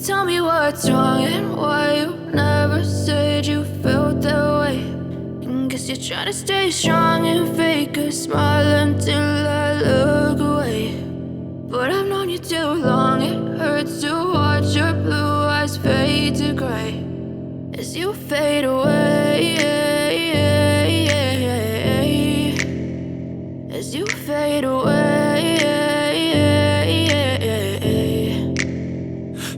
Tell me what's wrong and why you never said you felt that way. And guess you're trying to stay strong and fake a smile until I look away. But I've known you too long, it hurts to watch your blue eyes fade to gray as you fade away, as you fade away.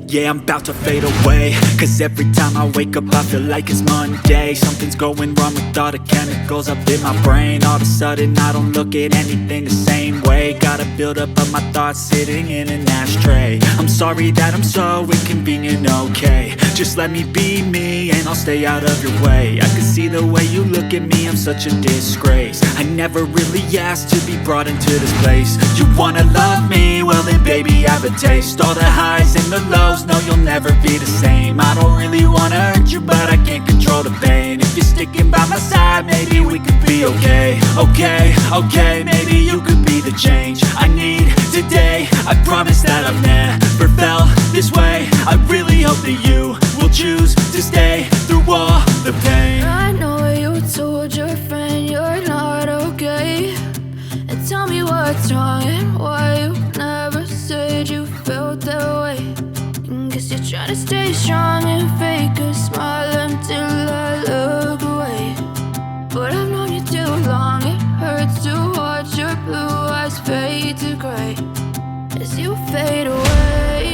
Yeah, I'm about to fade away, cause every time I wake up I feel like it's Monday. Something's going wrong with all the chemicals up in my brain. All of a sudden I don't look at anything the same way. Gotta build up of my thoughts sitting in an ashtray. I'm sorry that I'm so inconvenient, okay. Just let me be me and I'll stay out of your way. I can see the way you look at me, I'm such a disgrace. I never really asked to be brought into this place. You wanna love me? Well then baby I have a taste. All the highs and the lows, no you'll never be the same. I don't really wanna hurt you but I can't control the pain. If you're sticking by my side maybe we could be okay. Okay, maybe you could be the change I need today. I promise that I've never felt this way. I really hope that you will choose to stay through all the pain. I know you told your friend you're not okay. And tell me what's wrong and why you never said you felt that way. And guess you're trying to stay strong and fake a smile until I look away. But I've known you too long, it hurts to watch your blue eyes fade to gray as you fade away,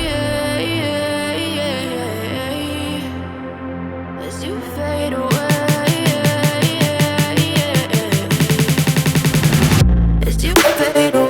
as you fade away, as you fade away.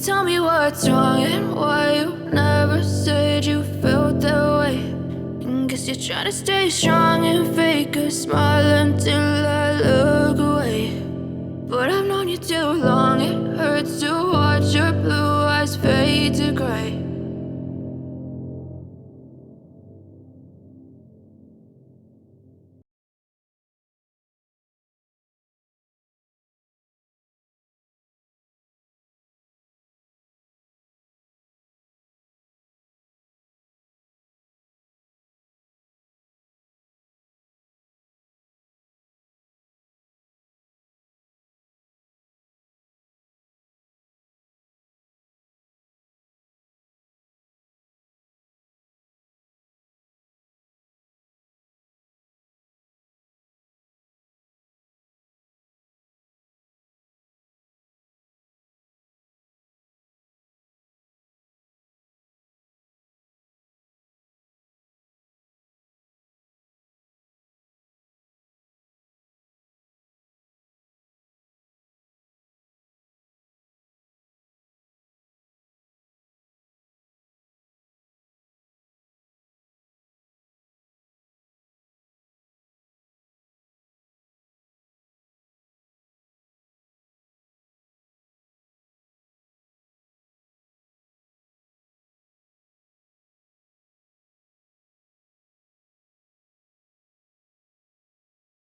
Tell me what's wrong and why you never said you felt that way. And guess you're trying to stay strong and fake a smile until I look away. But I've known you too long, it hurts